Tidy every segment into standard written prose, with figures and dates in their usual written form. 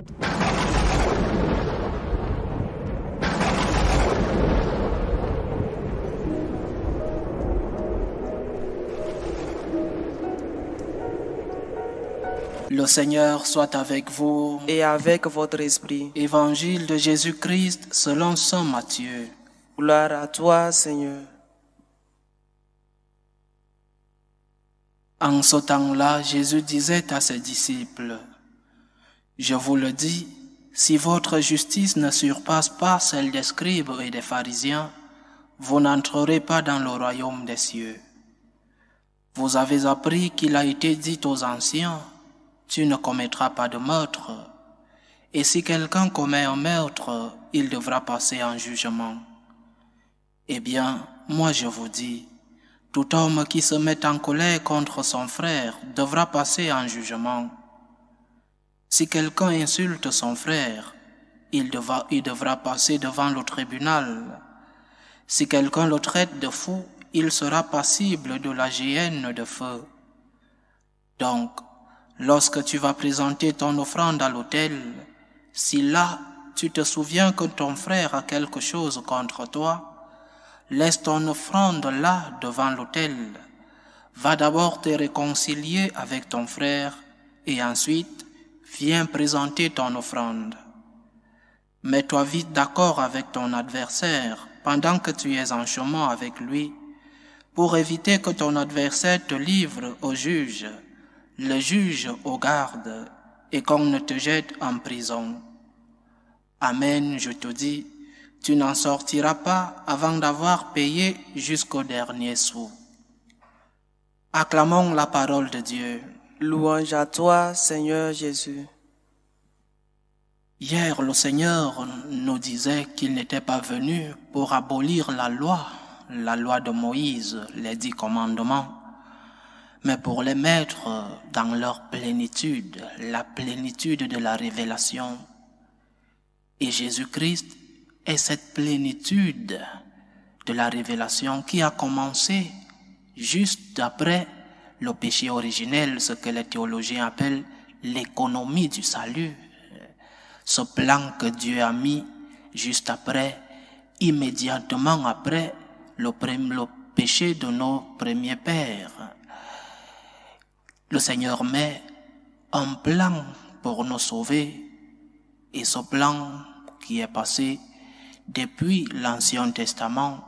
Le Seigneur soit avec vous. Et avec votre esprit. Évangile de Jésus-Christ selon saint Matthieu. Gloire à toi, Seigneur. En ce temps-là, Jésus disait à ses disciples, « Je vous le dis, si votre justice ne surpasse pas celle des scribes et des pharisiens, vous n'entrerez pas dans le royaume des cieux. Vous avez appris qu'il a été dit aux anciens, « Tu ne commettras pas de meurtre. » Et si quelqu'un commet un meurtre, il devra passer en jugement. Eh bien, moi je vous dis, tout homme qui se met en colère contre son frère devra passer en jugement. Si quelqu'un insulte son frère, il devra passer devant le tribunal. Si quelqu'un le traite de fou, il sera passible de la géhenne de feu. Donc, lorsque tu vas présenter ton offrande à l'autel, si là tu te souviens que ton frère a quelque chose contre toi, laisse ton offrande là devant l'autel. Va d'abord te réconcilier avec ton frère et ensuite viens présenter ton offrande. Mets-toi vite d'accord avec ton adversaire pendant que tu es en chemin avec lui pour éviter que ton adversaire te livre au juge, le juge aux gardes et qu'on ne te jette en prison. Amen, je te dis, tu n'en sortiras pas avant d'avoir payé jusqu'au dernier sou. Acclamons la parole de Dieu. Louange à toi, Seigneur Jésus. Hier, le Seigneur nous disait qu'il n'était pas venu pour abolir la loi de Moïse, les 10 commandements, mais pour les mettre dans leur plénitude, la plénitude de la révélation. Et Jésus-Christ est cette plénitude de la révélation qui a commencé juste après le péché originel, ce que les théologiens appellent l'économie du salut. Ce plan que Dieu a mis juste après, immédiatement après le péché de nos premiers pères. Le Seigneur met un plan pour nous sauver et ce plan qui est passé depuis l'Ancien Testament,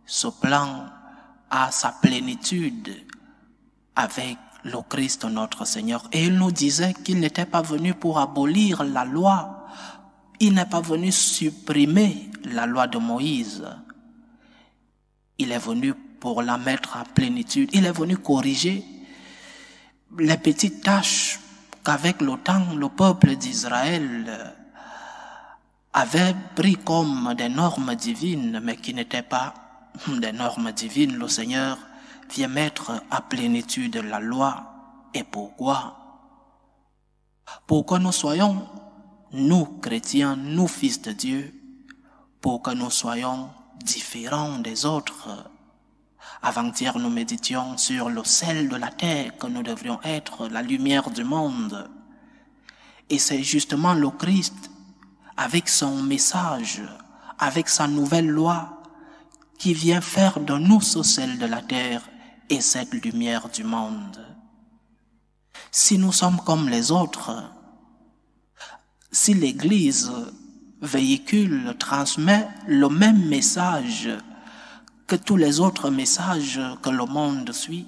ce plan a sa plénitude avec le Christ notre Seigneur. Et il nous disait qu'il n'était pas venu pour abolir la loi. Il n'est pas venu supprimer la loi de Moïse. Il est venu pour la mettre à plénitude. Il est venu corriger les petites tâches qu'avec le temps, le peuple d'Israël avait pris comme des normes divines, mais qui n'étaient pas des normes divines. Le Seigneur vient mettre à plénitude la loi. Et pourquoi? Pour que nous soyons, nous chrétiens, nous fils de Dieu, pour que nous soyons différents des autres. Avant-hier, nous méditions sur le sel de la terre, que nous devrions être la lumière du monde. Et c'est justement le Christ, avec son message, avec sa nouvelle loi, qui vient faire de nous ce sel de la terre et cette lumière du monde. Si nous sommes comme les autres, si l'Église véhicule, transmet le même message que tous les autres messages que le monde suit,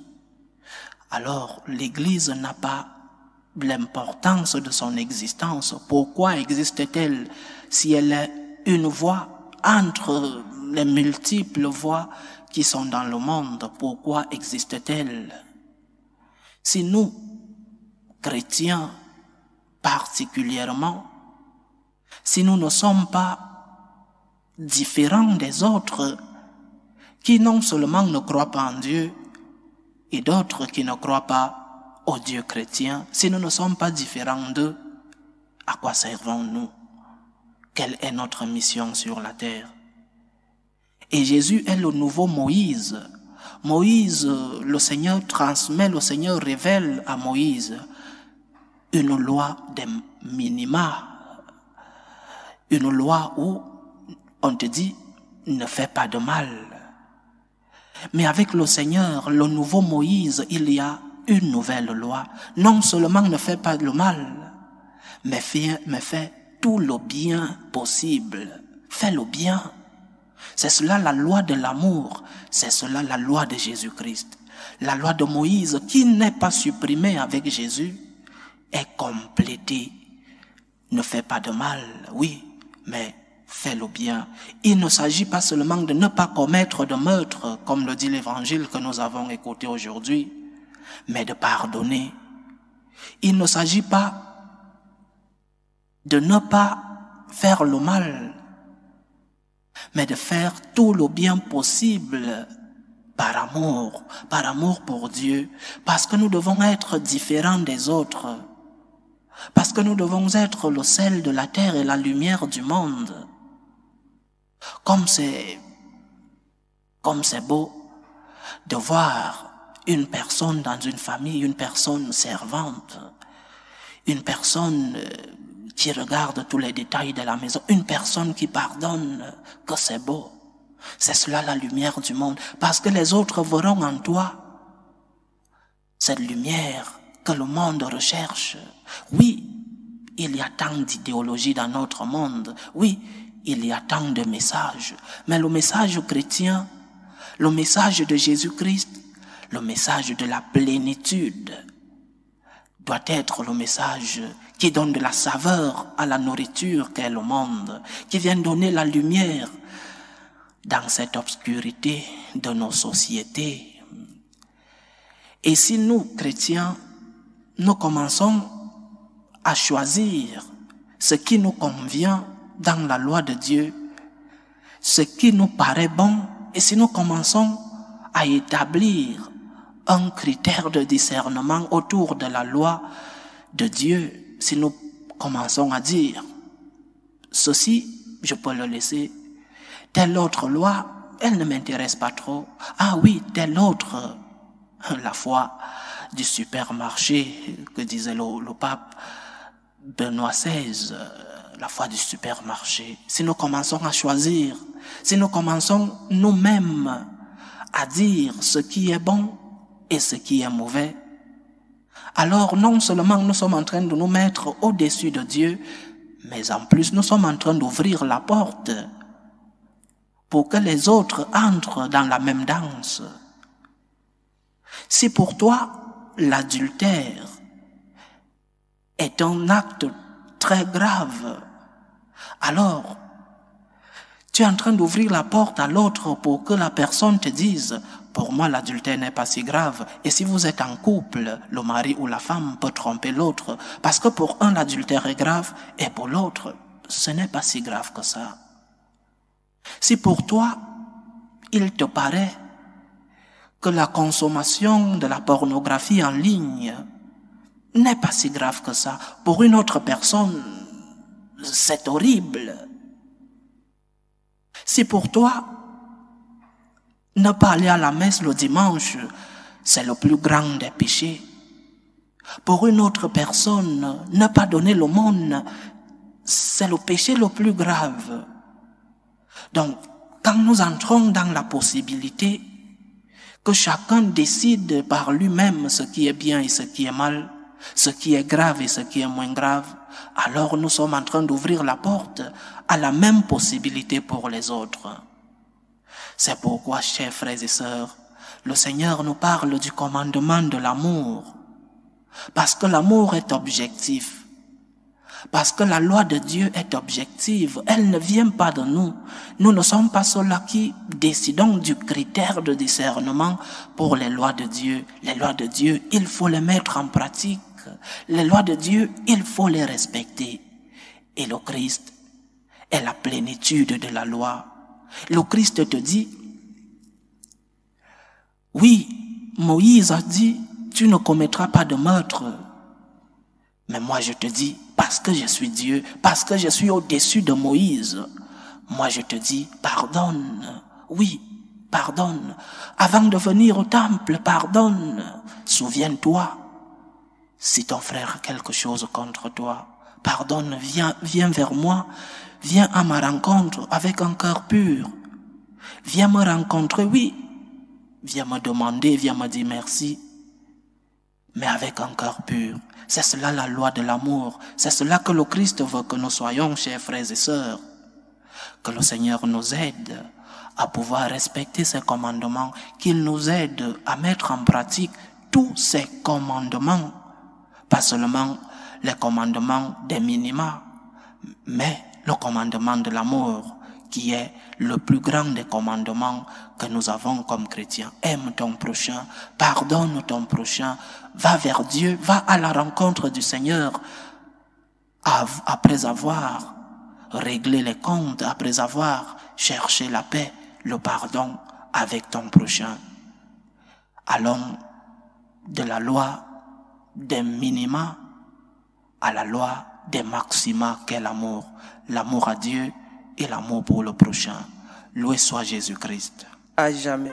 alors l'Église n'a pas l'importance de son existence. Pourquoi existe-t-elle si elle est une voix entre les multiples voix qui sont dans le monde? Pourquoi existe-t-elle? Si nous, chrétiens particulièrement, si nous ne sommes pas différents des autres qui non seulement ne croient pas en Dieu et d'autres qui ne croient pas au Dieu chrétien, si nous ne sommes pas différents d'eux, à quoi servons-nous? Quelle est notre mission sur la terre? Et Jésus est le nouveau Moïse. Moïse, le Seigneur transmet, le Seigneur révèle à Moïse une loi des minima, une loi où on te dit ne fais pas de mal. Mais avec le Seigneur, le nouveau Moïse, il y a une nouvelle loi. Non seulement ne fais pas le mal, mais fais tout le bien possible. Fais le bien. C'est cela la loi de l'amour. C'est cela la loi de Jésus-Christ. La loi de Moïse, qui n'est pas supprimée avec Jésus, est complétée. Ne fais pas de mal, oui, mais fais le bien. Il ne s'agit pas seulement de ne pas commettre de meurtre, comme le dit l'évangile que nous avons écouté aujourd'hui, mais de pardonner. Il ne s'agit pas de ne pas faire le mal, mais de faire tout le bien possible par amour pour Dieu, parce que nous devons être différents des autres, parce que nous devons être le sel de la terre et la lumière du monde. Comme c'est beau de voir une personne dans une famille, une personne servante, une personne qui regarde tous les détails de la maison, une personne qui pardonne, que c'est beau. C'est cela la lumière du monde, parce que les autres verront en toi cette lumière que le monde recherche. Oui, il y a tant d'idéologies dans notre monde, oui, il y a tant de messages, mais le message chrétien, le message de Jésus-Christ, le message de la plénitude doit être le message qui donne de la saveur à la nourriture qu'est le monde, qui vient donner la lumière dans cette obscurité de nos sociétés. Et si nous, chrétiens, nous commençons à choisir ce qui nous convient dans la loi de Dieu, ce qui nous paraît bon, et si nous commençons à établir un critère de discernement autour de la loi de Dieu, si nous commençons à dire ceci, je peux le laisser, telle autre loi, elle ne m'intéresse pas trop. Ah oui, telle autre, la foi du supermarché, que disait le pape Benoît XVI, la foi du supermarché. Si nous commençons à choisir, si nous commençons nous-mêmes à dire ce qui est bon et ce qui est mauvais, alors non seulement nous sommes en train de nous mettre au-dessus de Dieu, mais en plus nous sommes en train d'ouvrir la porte pour que les autres entrent dans la même danse. Si pour toi, l'adultère est un acte très grave, alors tu es en train d'ouvrir la porte à l'autre pour que la personne te dise « Pour moi, l'adultère n'est pas si grave. » Et si vous êtes en couple, le mari ou la femme peut tromper l'autre, parce que pour un, l'adultère est grave, et pour l'autre, ce n'est pas si grave que ça. Si pour toi, il te paraît que la consommation de la pornographie en ligne n'est pas si grave que ça, pour une autre personne, c'est horrible. Si pour toi, ne pas aller à la messe le dimanche, c'est le plus grand des péchés. Pour une autre personne, ne pas donner l'aumône, c'est le péché le plus grave. Donc, quand nous entrons dans la possibilité que chacun décide par lui-même ce qui est bien et ce qui est mal, ce qui est grave et ce qui est moins grave, alors nous sommes en train d'ouvrir la porte à la même possibilité pour les autres. C'est pourquoi, chers frères et sœurs, le Seigneur nous parle du commandement de l'amour, parce que l'amour est objectif, parce que la loi de Dieu est objective, elle ne vient pas de nous. Nous ne sommes pas ceux-là qui décidons du critère de discernement pour les lois de Dieu. Les lois de Dieu, il faut les mettre en pratique. Les lois de Dieu, il faut les respecter. Et le Christ est la plénitude de la loi. Le Christ te dit, oui, Moïse a dit, tu ne commettras pas de meurtre. Mais moi je te dis, parce que je suis Dieu, parce que je suis au-dessus de Moïse, moi je te dis, pardonne. Oui, pardonne. Avant de venir au temple, pardonne. Souviens-toi, si ton frère a quelque chose contre toi, pardonne, viens vers moi, viens à ma rencontre avec un cœur pur. Viens me rencontrer, oui. Viens me demander, viens me dire merci, mais avec un cœur pur. C'est cela la loi de l'amour. C'est cela que le Christ veut que nous soyons, chers frères et sœurs. Que le Seigneur nous aide à pouvoir respecter ses commandements, qu'il nous aide à mettre en pratique tous ses commandements. Pas seulement les commandements des minima, mais le commandement de l'amour, qui est le plus grand des commandements que nous avons comme chrétiens. Aime ton prochain, pardonne ton prochain, va vers Dieu, va à la rencontre du Seigneur après avoir réglé les comptes, après avoir cherché la paix, le pardon avec ton prochain. Allons de la loi des minima à la loi des maxima qu'est l'amour. L'amour à Dieu et l'amour pour le prochain. Loué soit Jésus-Christ. À jamais.